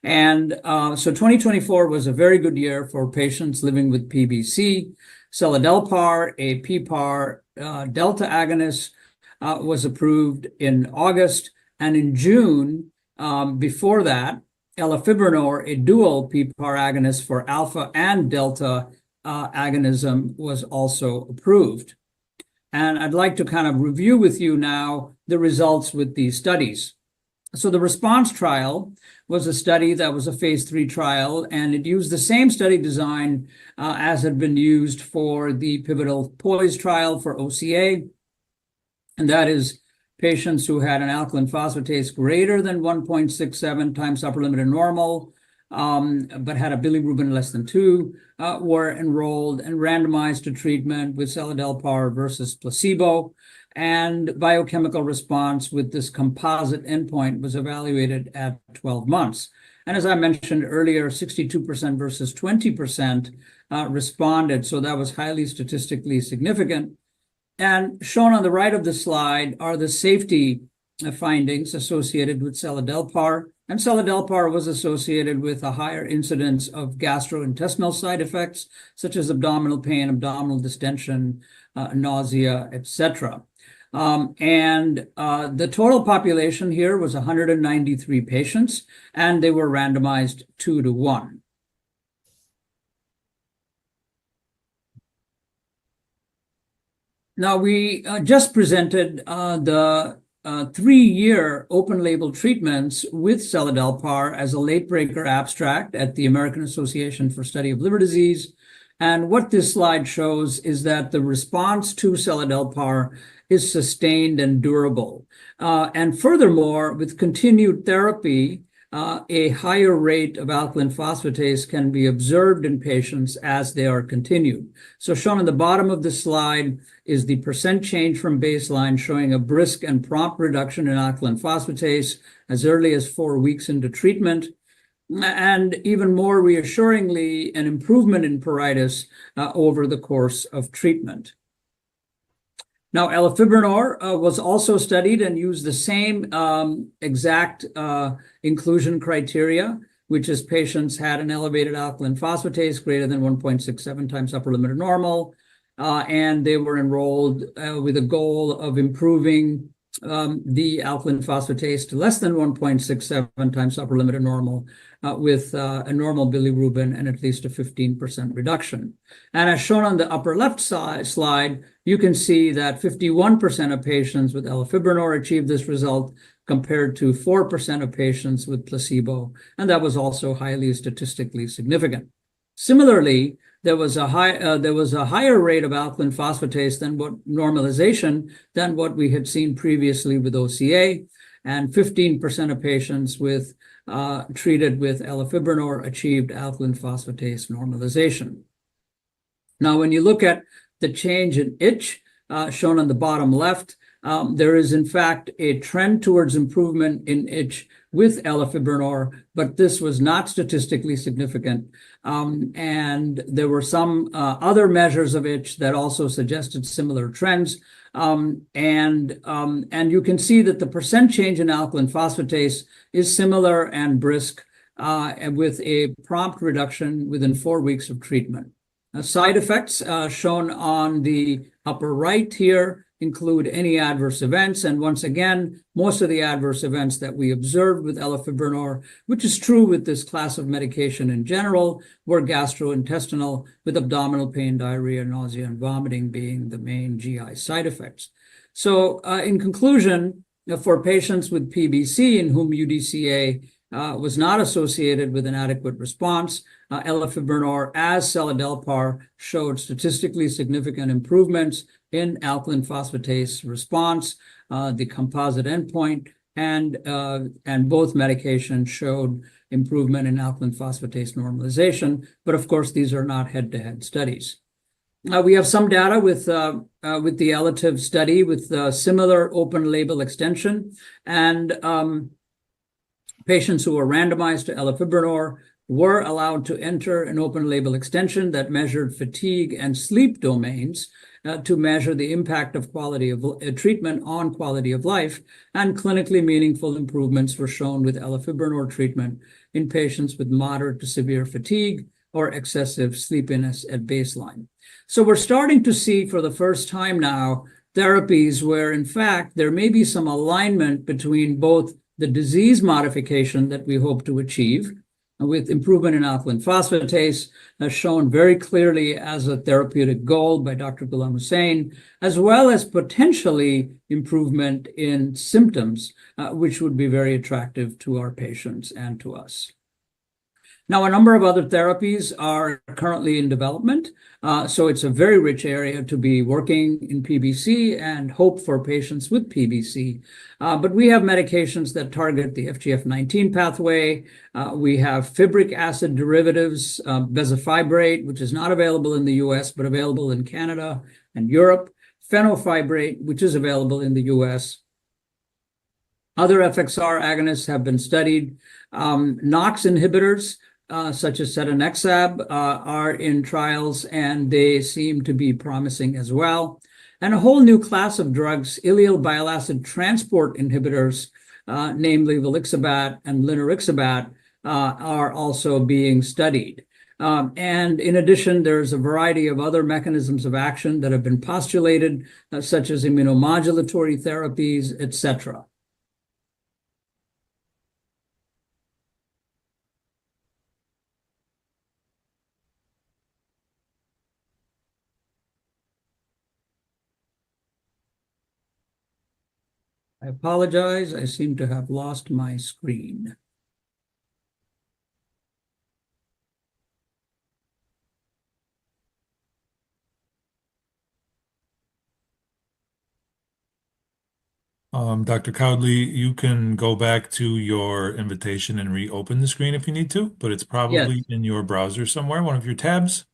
And so 2024 was a very good year for patients living with PBC. Seladelpar, a PPAR delta agonist, was approved in August. And in June, before that, elafibranor, a dual PPAR agonist for alpha and delta agonism, was also approved. And I'd like to kind of review with you now the results with these studies. So the RESPONSE trial was a study that was a phase 3 trial, and it used the same study design as had been used for the pivotal POISE trial for OCA. And that is patients who had an alkaline phosphatase greater than 1.67 times upper limit of normal, but had a bilirubin less than 2, were enrolled and randomized to treatment with seladelpar versus placebo. And biochemical response with this composite endpoint was evaluated at 12 months. And as I mentioned earlier, 62% versus 20% responded. So that was highly statistically significant. And shown on the right of the slide are the safety findings associated with seladelpar. And seladelpar was associated with a higher incidence of gastrointestinal side effects, such as abdominal pain, abdominal distension, nausea, etc. And the total population here was 193 patients, and they were randomized 2 to 1. Now, we just presented the 3-year open label treatments with seladelpar as a late breaker abstract at the American Association for Study of Liver Disease. And what this slide shows is that the response to seladelpar is sustained and durable. And furthermore, with continued therapy, a higher rate of alkaline phosphatase can be observed in patients as they are continued. So shown on the bottom of the slide is the percent change from baseline, showing a brisk and prompt reduction in alkaline phosphatase as early as 4 weeks into treatment. And even more reassuringly, an improvement in pruritus over the course of treatment. Now, elafibranor was also studied and used the same exact inclusion criteria, which is patients had an elevated alkaline phosphatase greater than 1.67 times upper limit of normal, and they were enrolled with a goal of improving the alkaline phosphatase to less than 1.67 times upper limit of normal with a normal bilirubin and at least a 15% reduction. And as shown on the upper left side slide, you can see that 51% of patients with elafibranor achieved this result compared to 4% of patients with placebo, and that was also highly statistically significant. Similarly, there was a higher rate of alkaline phosphatase than normalization than what we had seen previously with OCA, and 15% of patients treated with elafibranor achieved alkaline phosphatase normalization. Now, when you look at the change in itch shown on the bottom left, there is in fact a trend towards improvement in itch with elafibranor, but this was not statistically significant. And there were some other measures of itch that also suggested similar trends. And you can see that the percent change in alkaline phosphatase is similar and brisk with a prompt reduction within 4 weeks of treatment. Side effects shown on the upper right here include any adverse events. And once again, most of the adverse events that we observed with elafibranor, which is true with this class of medication in general, were gastrointestinal, with abdominal pain, diarrhea, nausea, and vomiting being the main GI side effects. So in conclusion, for patients with PBC in whom UDCA was not associated with an adequate response, elafibranor as seladelpar showed statistically significant improvements in alkaline phosphatase response, the composite endpoint, and both medications showed improvement in alkaline phosphatase normalization. But of course, these are not head-to-head studies. We have some data with the ELATIVE study with similar open label extension, and patients who were randomized to elafibranor were allowed to enter an open label extension that measured fatigue and sleep domains to measure the impact of quality of treatment on quality of life, and clinically meaningful improvements were shown with elafibranor treatment in patients with moderate to severe fatigue or excessive sleepiness at baseline. So we're starting to see for the first time now therapies where in fact there may be some alignment between both the disease modification that we hope to achieve with improvement in alkaline phosphatase, as shown very clearly as a therapeutic goal by Dr. Ghulam Hussain, as well as potentially improvement in symptoms, which would be very attractive to our patients and to us. Now, a number of other therapies are currently in development, so it's a very rich area to be working in PBC and hope for patients with PBC. But we have medications that target the FGF19 pathway. We have fibric acid derivatives, bezafibrate, which is not available in the US, but available in Canada and Europe, fenofibrate, which is available in the US. Other FXR agonists have been studied. NOX inhibitors, such as setonexab, are in trials, and they seem to be promising as well. And a whole new class of drugs, ileal bile acid transport inhibitors, namely volixibat and linerixibat, are also being studied. And in addition, there's a variety of other mechanisms of action that have been postulated, such as immunomodulatory therapies, etc. I apologize, I seem to have lost my screen. Dr. Cowdley, you can go back to your invitation and reopen the screen if you need to, but it's probably in your browser somewhere, one of your tabs.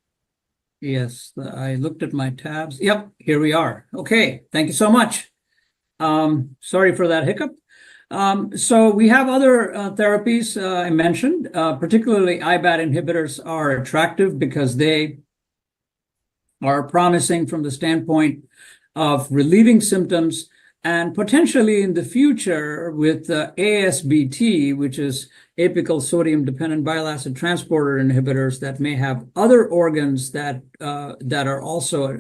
Yes, I looked at my tabs. Yep, here we are. Okay, thank you so much. Sorry for that hiccup. So we have other therapies I mentioned, particularly IBAT inhibitors are attractive because they are promising from the standpoint of relieving symptoms and potentially in the future with ASBT, which is apical sodium-dependent bile acid transporter inhibitors that may have other organs that are also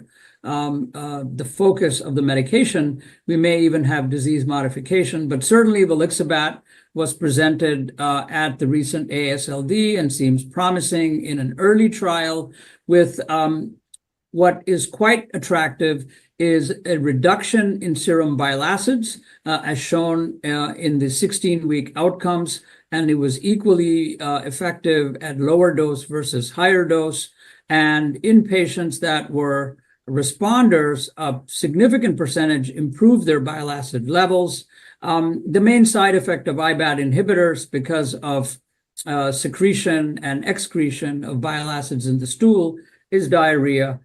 the focus of the medication. We may even have disease modification, but certainly volixibat was presented at the recent AASLD and seems promising in an early trial with what is quite attractive is a reduction in serum bile acids, as shown in the 16-week outcomes, and it was equally effective at lower dose versus higher dose. And in patients that were responders, a significant percentage improved their bile acid levels. The main side effect of IBAT inhibitors, because of secretion and excretion of bile acids in the stool, is diarrhea,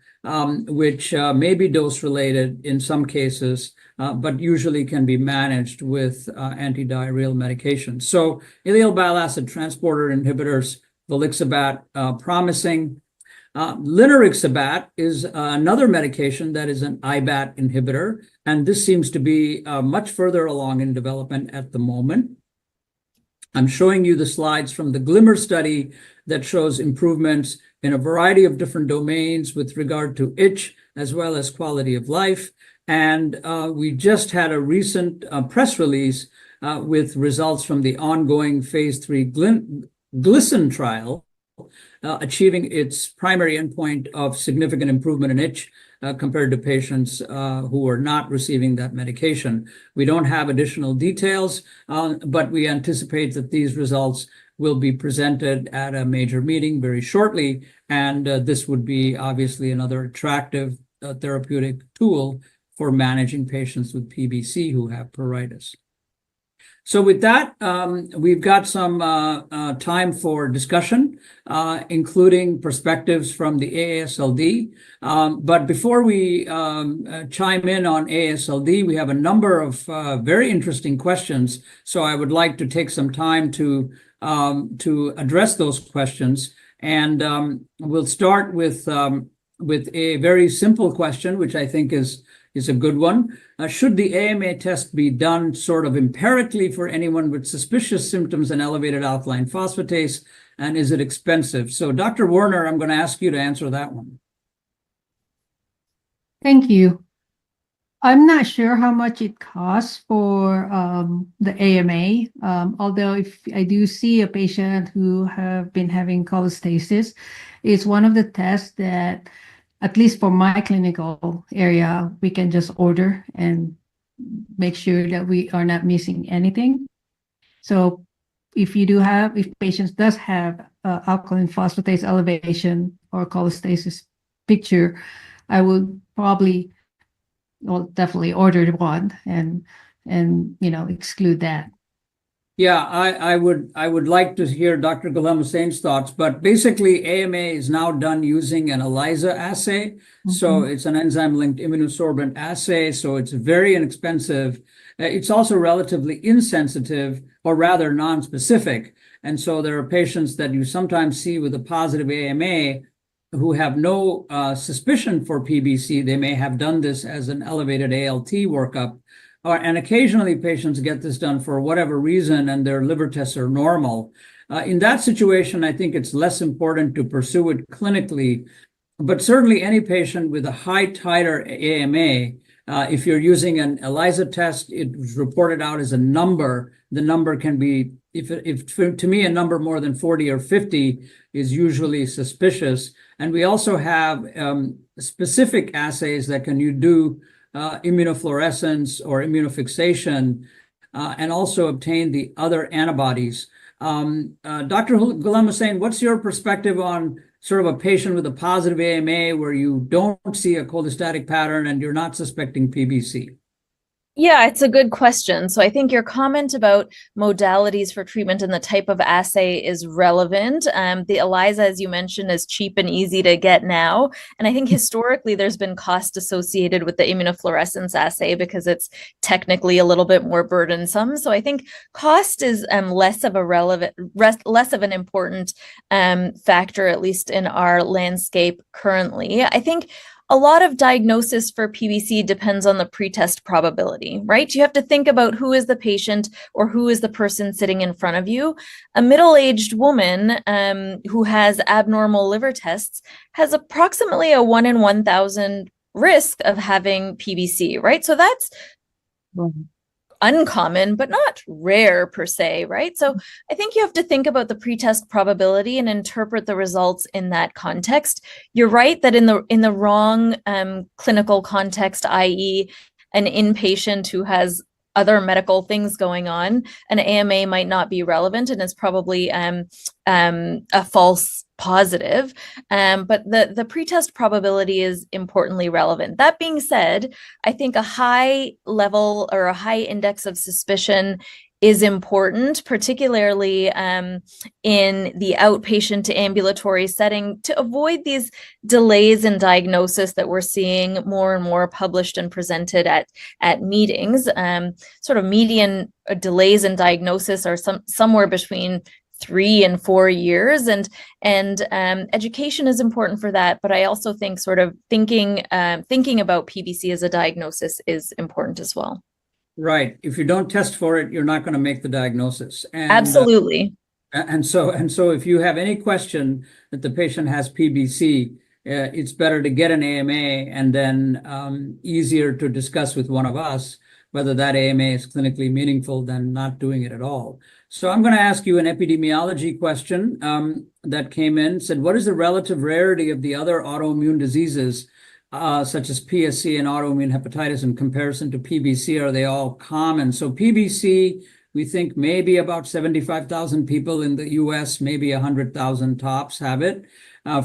which may be dose-related in some cases, but usually can be managed with antidiarrheal medications. So ileal bile acid transporter inhibitors, volixibat, promising. Linerixibat is another medication that is an IBAT inhibitor, and this seems to be much further along in development at the moment. I'm showing you the slides from the Glimmer study that shows improvements in a variety of different domains with regard to itch as well as quality of life. And we just had a recent press release with results from the ongoing phase 3 GLISTEN trial, achieving its primary endpoint of significant improvement in itch compared to patients who are not receiving that medication. We don't have additional details, but we anticipate that these results will be presented at a major meeting very shortly, and this would be obviously another attractive therapeutic tool for managing patients with PBC who have pruritus. So with that, we've got some time for discussion, including perspectives from the AASLD. But before we chime in on AASLD, we have a number of very interesting questions. So I would like to take some time to address those questions. And we'll start with a very simple question, which I think is a good one. Should the AMA test be done sort of empirically for anyone with suspicious symptoms and elevated alkaline phosphatase? And is it expensive? So Dr. Werner, I'm going to ask you to answer that one. Thank you. I'm not sure how much it costs for the AMA, although if I do see a patient who have been having cholestasis, it's one of the tests that, at least for my clinical area, we can just order and make sure that we are not missing anything. So if patients does have alkaline phosphatase elevation or cholestasis picture, I would probably, definitely order one and exclude that. Yeah, I would like to hear Dr. Ghulam Hussein's thoughts, but basically AMA is now done using an ELISA assay. Mm-hmm. So it's an enzyme-linked immunosorbent assay, so it's very inexpensive. It's also relatively insensitive, or rather non-specific. And so there are patients that you sometimes see with a positive AMA who have no suspicion for PBC. They may have done this as an elevated ALT workup. And occasionally patients get this done for whatever reason and their liver tests are normal. In that situation, I think it's less important to pursue it clinically, but certainly any patient with a high titer AMA, if you're using an ELISA test, it was reported out as a number. The number can be, to me, a number more than 40 or 50 is usually suspicious. And we also have specific assays that you do immunofluorescence or immunofixation, and also obtain the other antibodies. Dr. Ghulam Hussein, what's your perspective on sort of a patient with a positive AMA where you don't see a cholestatic pattern and you're not suspecting PBC? Yeah, it's a good question. So I think your comment about modalities for treatment and the type of assay is relevant. The ELISA, as you mentioned, is cheap and easy to get now. And I think historically there's been cost associated with the immunofluorescence assay because it's technically a little bit more burdensome. So I think cost is less of an important factor, at least in our landscape currently. I think a lot of diagnosis for PBC depends on the pretest probability, right? You have to think about who is the patient or who is the person sitting in front of you. A middle-aged woman who has abnormal liver tests has approximately a 1 in 1,000 risk of having PBC, right? So that's uncommon, but not rare per se, right? So I think you have to think about the pretest probability and interpret the results in that context. You're right that in the wrong clinical context, i.e., an inpatient who has other medical things going on, an AMA might not be relevant and is probably a false positive. But the pretest probability is importantly relevant. That being said, I think a high level or a high index of suspicion is important, particularly in the outpatient to ambulatory setting, to avoid these delays in diagnosis that we're seeing more and more published and presented at meetings. Sort of median delays in diagnosis are somewhere between 3 and 4 years, and education is important for that. But I also think sort of thinking about PBC as a diagnosis is important as well. Right. If you don't test for it, you're not going to make the diagnosis. And Absolutely. And so if you have any question that the patient has PBC, it's better to get an AMA and then easier to discuss with one of us whether that AMA is clinically meaningful than not doing it at all. So I'm going to ask you an epidemiology question that came in. It said, what is the relative rarity of the other autoimmune diseases such as PSC and autoimmune hepatitis in comparison to PBC? Are they all common? So PBC, we think maybe about 75,000 people in the US, maybe 100,000 tops have it.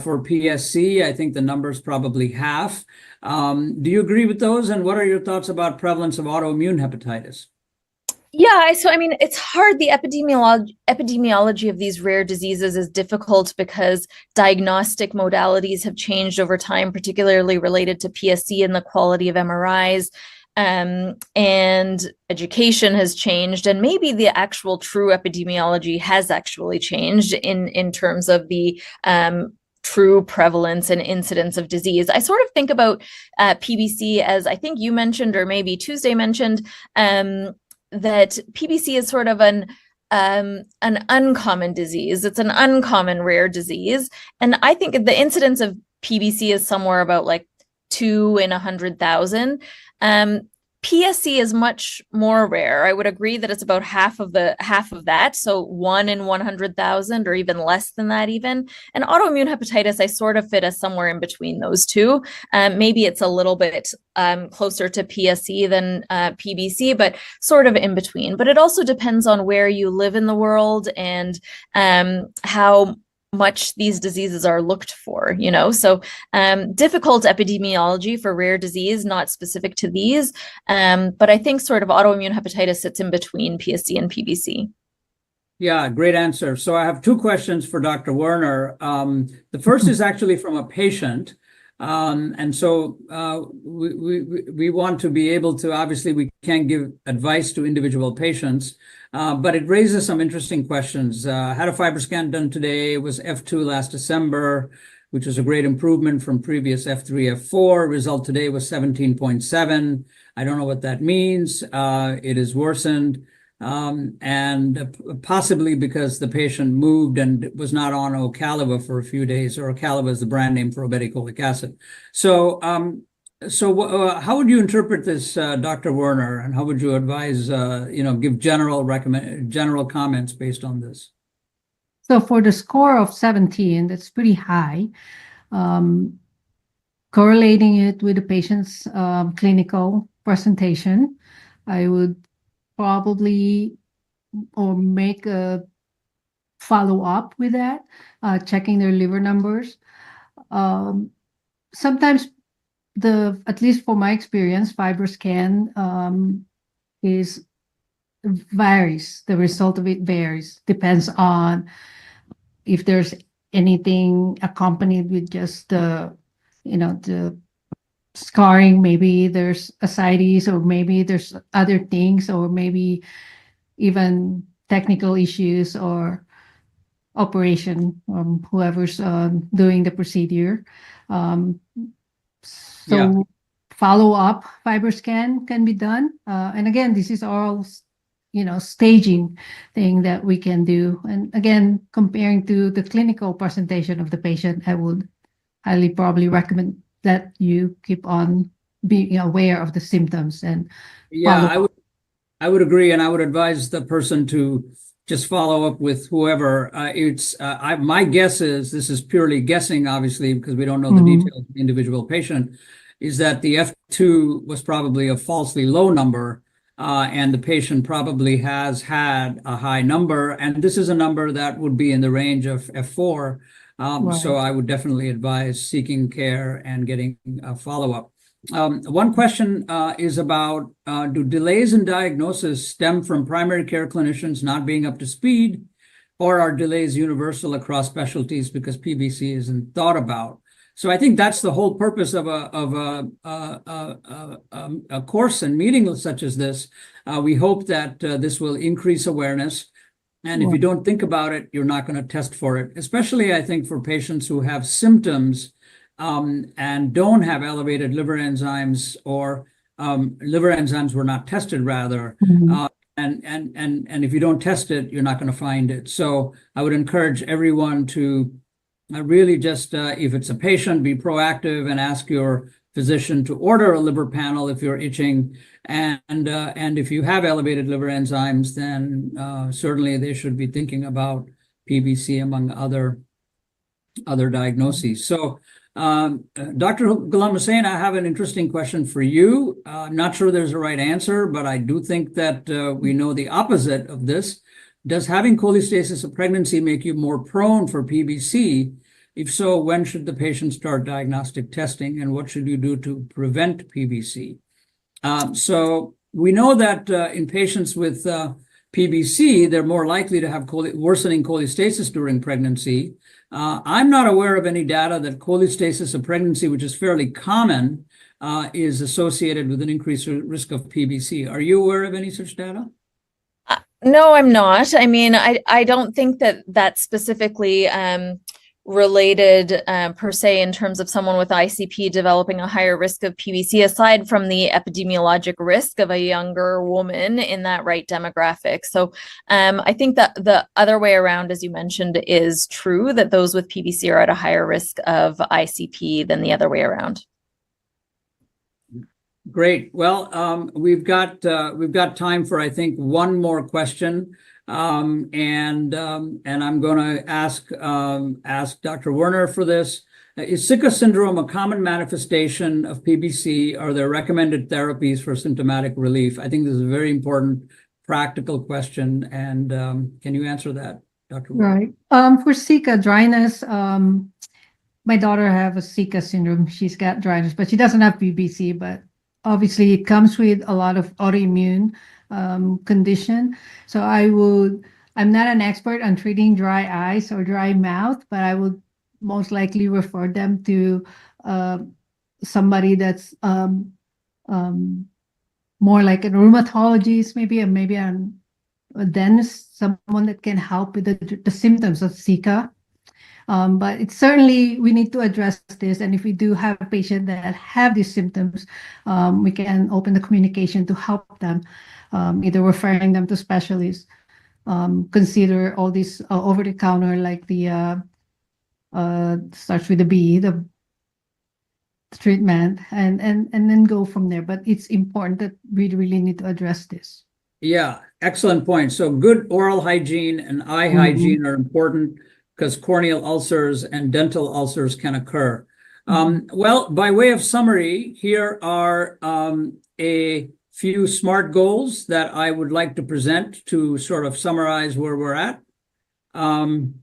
For PSC, I think the number is probably half. Do you agree with those? And what are your thoughts about prevalence of autoimmune hepatitis? Yeah, so I mean, it's hard. The epidemiology of these rare diseases is difficult because diagnostic modalities have changed over time, particularly related to PSC and the quality of MRIs. And education has changed, and maybe the actual true epidemiology has actually changed in terms of the true prevalence and incidence of disease. I sort of think about PBC as, I think you mentioned, or maybe Tuesday mentioned, that PBC is sort of an uncommon disease. It's an uncommon rare disease. And I think the incidence of PBC is somewhere about like 2 in 100,000. PSC is much more rare. I would agree that it's about half of that. So 1 in 100,000 or even less than that even. And autoimmune hepatitis, I sort of fit as somewhere in between those two. Maybe it's a little bit closer to PSC than PBC, but sort of in between. But it also depends on where you live in the world and how much these diseases are looked for, so difficult epidemiology for rare disease, not specific to these, but I think sort of autoimmune hepatitis sits in between PSC and PBC. Yeah, great answer. So I have 2 questions for Dr. Werner. The first is actually from a patient. And so we want to be able to, obviously we can't give advice to individual patients, but it raises some interesting questions. Had a FibroScan done today. It was F2 last December, which was a great improvement from previous F3, F4. Result today was 17.7. I don't know what that means. It is worsened. And possibly because the patient moved and was not on Ocaliva for a few days, or Ocaliva is the brand name for obeticholic acid. So, how would you interpret this, Dr. Werner, and how would you advise, give general comments based on this? So for the score of 17, that's pretty high. Correlating it with the patient's clinical presentation, I would probably or make a follow-up with that, checking their liver numbers. Sometimes at least for my experience, FibroScan is varies. The result of it varies. Depends on if there's anything accompanied with just the, the scarring. Maybe there's ascites, or maybe there's other things, or maybe even technical issues or operation, whoever's doing the procedure. So follow-up FibroScan can be done. And again, this is all, staging thing that we can do. And again, comparing to the clinical presentation of the patient, I would highly probably recommend that you keep on being aware of the symptoms and Yeah, I would agree, and I would advise the person to just follow up with whoever. My guess is, this is purely guessing, obviously, because we don't know the details of the individual patient, is that the F2 was probably a falsely low number, and the patient probably has had a high number, and this is a number that would be in the range of F4. So I would definitely advise seeking care and getting a follow-up. One question is about, do delays in diagnosis stem from primary care clinicians not being up to speed, or are delays universal across specialties because PBC isn't thought about? So I think that's the whole purpose of a course and meeting such as this. We hope that this will increase awareness. And if you don't think about it, you're not going to test for it, especially, I think, for patients who have symptoms and don't have elevated liver enzymes, or liver enzymes were not tested, rather. And if you don't test it, you're not going to find it. So I would encourage everyone to really just, if it's a patient, be proactive and ask your physician to order a liver panel if you're itching. And if you have elevated liver enzymes, then certainly they should be thinking about PBC among other diagnoses. So Dr. Ghulam Hussain, I have an interesting question for you. I'm not sure there's a right answer, but I do think that we know the opposite of this. Does having cholestasis of pregnancy make you more prone for PBC? If so, when should the patient start diagnostic testing, and what should you do to prevent PBC? So we know that in patients with PBC, they're more likely to have worsening cholestasis during pregnancy. I'm not aware of any data that cholestasis of pregnancy, which is fairly common, is associated with an increased risk of PBC. Are you aware of any such data? No, I'm not. I mean, I don't think that that's specifically related per se in terms of someone with ICP developing a higher risk of PBC, aside from the epidemiologic risk of a younger woman in that right demographic. So I think that the other way around, as you mentioned, is true, that those with PBC are at a higher risk of ICP than the other way around. Great. Well, we've got time for, I think, one more question, and I'm going to ask Dr. Werner for this. Is Sika syndrome a common manifestation of PBC? Are there recommended therapies for symptomatic relief? I think this is a very important practical question, and can you answer that, Dr. Werner? Right. For Sika dryness, my daughter have a Sika syndrome. She's got dryness, but she doesn't have PBC, but obviously, it comes with a lot of autoimmune condition. So I'm not an expert on treating dry eyes or dry mouth, but I would most likely refer them to somebody that's more like a rheumatologist, maybe a dentist, someone that can help with the symptoms of Zika. But it's certainly, we need to address this. And if we do have a patient that have these symptoms, we can open the communication to help them, either referring them to specialists, consider all these over-the-counter, like the starts with the B, the treatment, and then go from there. But it's important that we really need to address this. Yeah, excellent point. So good oral hygiene and eye hygiene are important, because corneal ulcers and dental ulcers can occur. Well, by way of summary, here are a few SMART goals that I would like to present to sort of summarize where we're at. And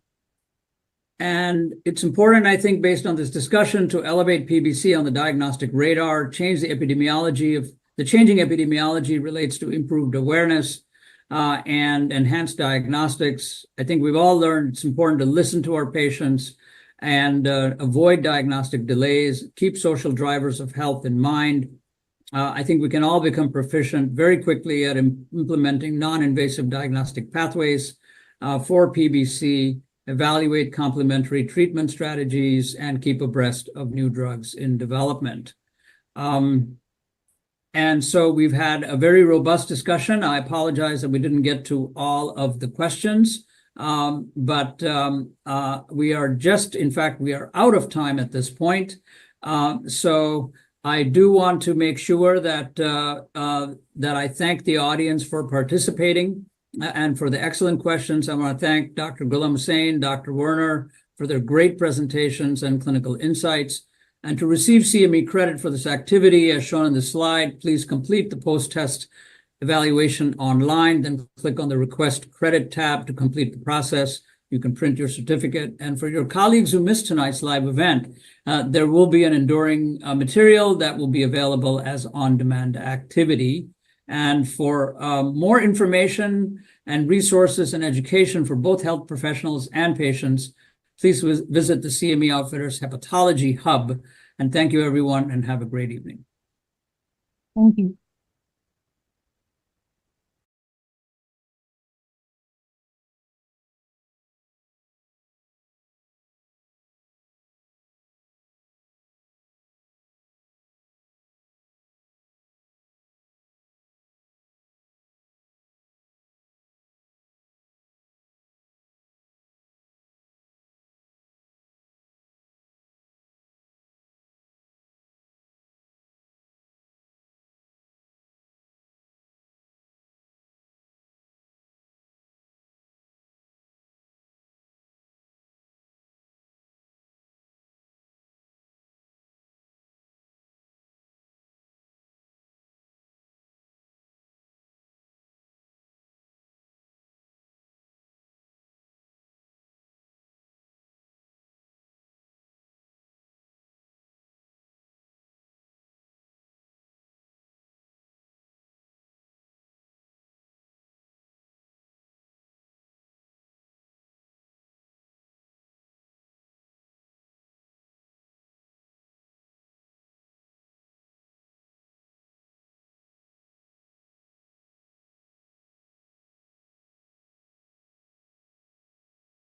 it's important, I think, based on this discussion, to elevate PBC on the diagnostic radar, change the epidemiology of The changing epidemiology relates to improved awareness and enhanced diagnostics. I think we've all learned it's important to listen to our patients and avoid diagnostic delays, keep social drivers of health in mind. I think we can all become proficient very quickly at implementing non-invasive diagnostic pathways for PBC, evaluate complementary treatment strategies, and keep abreast of new drugs in development. And so we've had a very robust discussion. I apologize that we didn't get to all of the questions, but we are just, in fact, we are out of time at this point. So I do want to make sure that that I thank the audience for participating and for the excellent questions. I want to thank Dr. Ghulam Hussain, Dr. Werner for their great presentations and clinical insights. And to receive CME credit for this activity, as shown in the slide, please complete the post-test evaluation online, then click on the Request Credit tab to complete the process. You can print your certificate. And for your colleagues who missed tonight's live event, there will be an enduring material that will be available as on-demand activity. And for more information and resources and education for both health professionals and patients, please visit the CME Outfitters Hepatology Hub. And thank you, everyone, and have a great evening. Thank you.